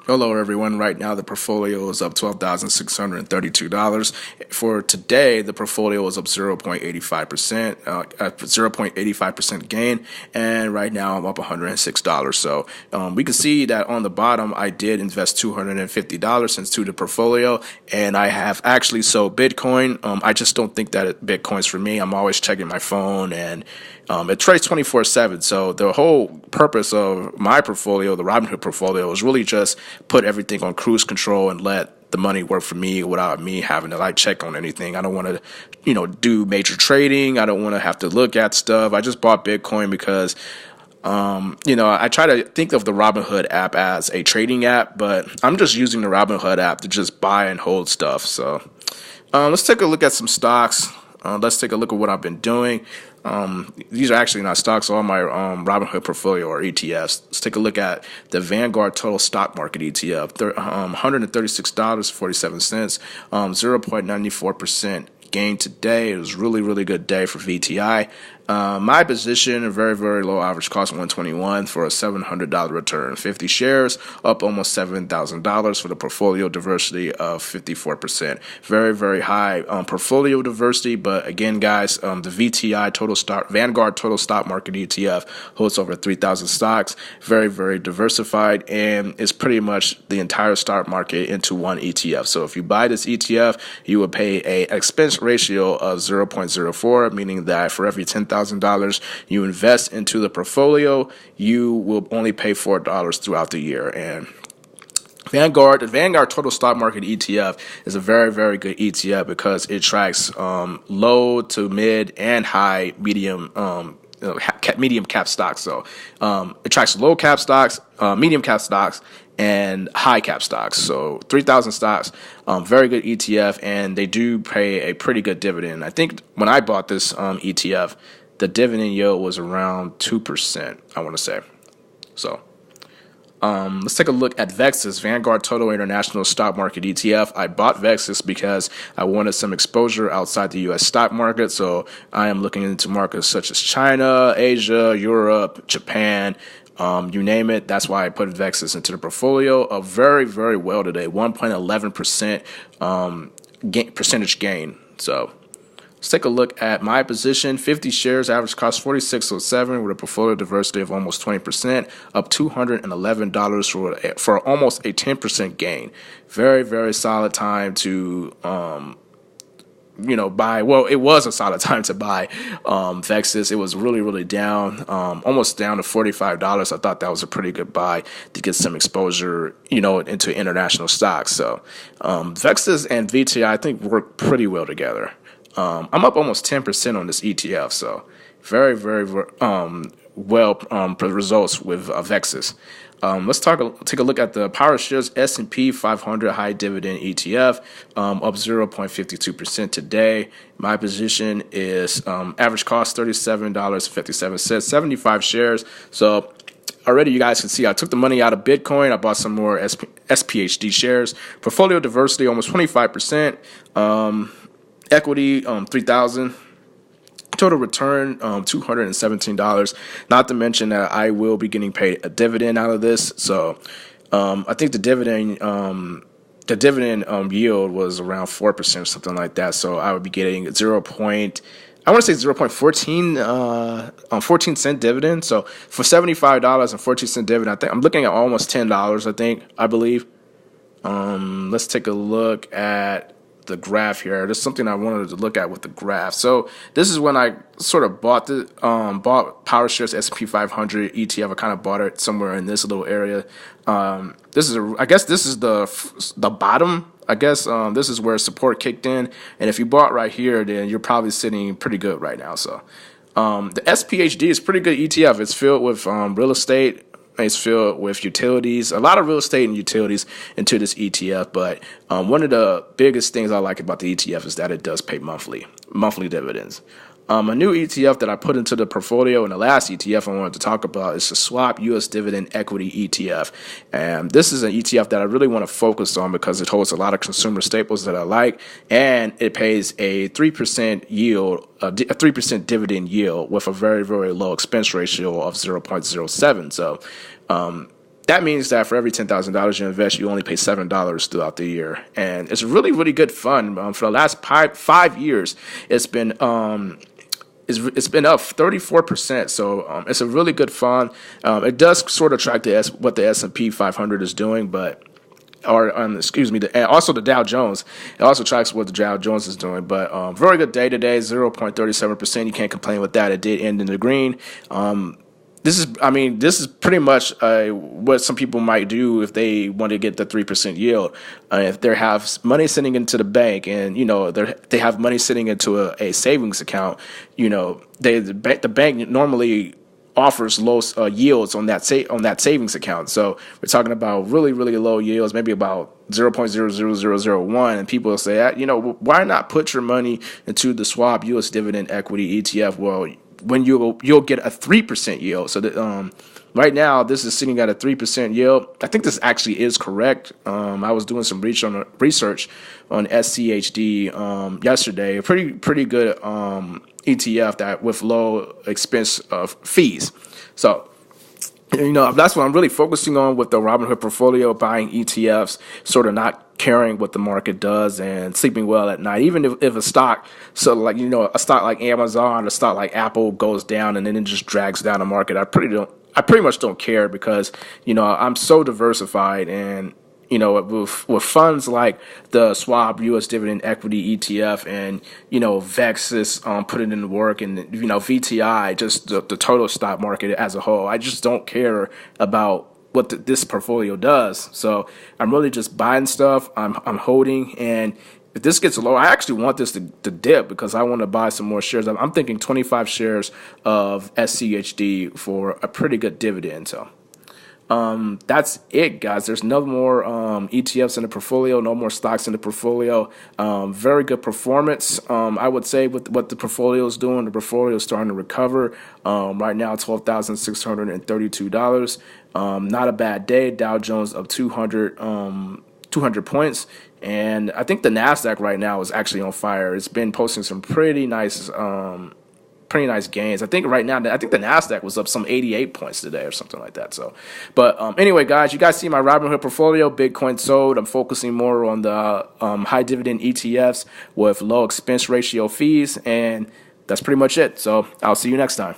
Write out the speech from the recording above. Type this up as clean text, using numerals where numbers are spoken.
Hello, everyone. Right now, the portfolio is up $12,632. For today, the portfolio is up 0.85%, 0.85% gain, and right now I'm up $106. So we can see that on the bottom, I did invest $250 into the portfolio, and I have actually sold Bitcoin. I just don't think that Bitcoin's for me. I'm always checking my phone, and it trades 24/7. So the whole purpose of my portfolio, the Robinhood portfolio, is really just put everything on cruise control and let the money work for me without me having to check on anything. I don't want to, do major trading. I don't want to have to look at stuff. I just bought Bitcoin because, I try to think of the Robinhood app as a trading app, but I'm just using the Robinhood app to just buy and hold stuff. So let's take a look at some stocks. Let's take a look at what I've been doing. These are actually not stocks. All my Robinhood portfolio are ETFs. Let's take a look at the Vanguard Total Stock Market ETF. $136.47, 0.94% gain today. It was really, really good day for VTI. My position, a very, very low average cost, 121 for a $700 return. 50 shares, up almost $7,000 for the portfolio diversity of 54%. Very, very high portfolio diversity. But again, guys, the VTI Vanguard Total Stock Market ETF holds over 3,000 stocks. Very, very diversified, and it's pretty much the entire stock market into one ETF. So if you buy this ETF, you would pay an expense ratio of 0.04, meaning that for every $10,000 you invest into the portfolio, you will only pay $4 throughout the year. And the Vanguard Total Stock Market ETF is a very, very good ETF because it tracks low to mid and high medium cap stocks. So it tracks low cap stocks, medium cap stocks, and high cap stocks. So 3,000 stocks, very good ETF, and they do pay a pretty good dividend. I think when I bought this ETF, the dividend yield was around 2%, I want to say. So let's take a look at VEXUS, Vanguard Total International Stock Market ETF. I bought VEXUS because I wanted some exposure outside the U.S. stock market. So I am looking into markets such as China, Asia, Europe, Japan, you name it. That's why I put VEXUS into the portfolio. A very, very well today, 1.11% percentage gain. So let's take a look at my position. 50 shares, average cost $46.07 with a portfolio diversity of almost 20%, up $211 for almost a 10% gain. Very, very solid time to buy. Well, it was a solid time to buy VEXUS. It was really, really down, almost down to $45. I thought that was a pretty good buy to get some exposure, into international stocks. So VEXUS and VTI, I think, work pretty well together. I'm up almost 10% on this ETF, so very, very well results with VEXUS. Let's take a look at the PowerShares S&P 500 High Dividend ETF, up 0.52% today. My position is average cost $37.57, 75 shares. So already you guys can see I took the money out of Bitcoin. I bought some more SPHD shares. Portfolio diversity almost 25%. Equity 3,000. Total return $217. Not to mention that I will be getting paid a dividend out of this. So I think the dividend yield was around 4% or something like that. So I would be getting I want to say 0.14 14-cent dividend. So for $75 and 14-cent dividend, I think I'm looking at almost $10. I believe. Let's take a look at the graph here. There's something I wanted to look at with the graph. So this is when I sort of bought PowerShares S&P 500 ETF. I kind of bought it somewhere in this little area. I guess this is the bottom. I guess this is where support kicked in. And if you bought right here, then you're probably sitting pretty good right now. So the SPHD is pretty good ETF. It's filled with real estate. It's filled with utilities, a lot of real estate and utilities into this ETF. But one of the biggest things I like about the ETF is that it does pay monthly dividends. A new ETF that I put into the portfolio, and the last ETF I wanted to talk about, is the Swap U.S. Dividend Equity ETF. And this is an ETF that I really want to focus on because it holds a lot of consumer staples that I like, and it pays a 3% yield, a 3% dividend yield with a very, very low expense ratio of 0.07. So that means that for every $10,000 you invest, you only pay $7 throughout the year, and it's really really good fun. For the last 5 years, it's been it's been up 34%. So it's a really good fund. It does sort of track what the S&P 500 is doing, but excuse me, and also the Dow Jones. It also tracks what the Dow Jones is doing. But very good day today, 0.37%. You can't complain with that. It did end in the green. This is pretty much what some people might do if they want to get the 3% yield. If they have money sitting into the bank, and they have money sitting into a savings account, the bank normally offers low yields on that savings account. So we're talking about really really low yields, maybe about 0.00001, and people will say, why not put your money into the Schwab U.S. Dividend Equity ETF? Well, when you'll get a 3% yield. So that right now this is sitting at a 3% yield. I think this actually is correct. I was doing some research on SCHD yesterday. A pretty good ETF that with low expense of fees. So that's what I'm really focusing on with the Robinhood portfolio, buying ETFs, sort of not caring what the market does and sleeping well at night. Even if a stock, a stock like Amazon, a stock like Apple goes down and then it just drags down the market, I pretty much don't care, because I'm so diversified, and with funds like the Schwab U.S. Dividend Equity ETF, and VEX is putting in the work, and VTI, just the total stock market as a whole. I just don't care about what this portfolio does. So I'm really just buying stuff. I'm holding, and if this gets low, I actually want this to dip, because I want to buy some more shares. I'm thinking 25 shares of SCHD for a pretty good dividend. So that's it, guys. There's no more ETFs in the portfolio, no more stocks in the portfolio. Very good performance, I would say, with what the portfolio is doing. The portfolio is starting to recover. Right now, $12,632. Not a bad day. Dow Jones up 200 points. And I think the NASDAQ right now is actually on fire. It's been posting some pretty nice gains. I think right now, the NASDAQ was up some 88 points today or something like that. So, but anyway, guys, you guys see my Robinhood portfolio, Bitcoin sold. I'm focusing more on the high dividend ETFs with low expense ratio fees, and that's pretty much it. So I'll see you next time.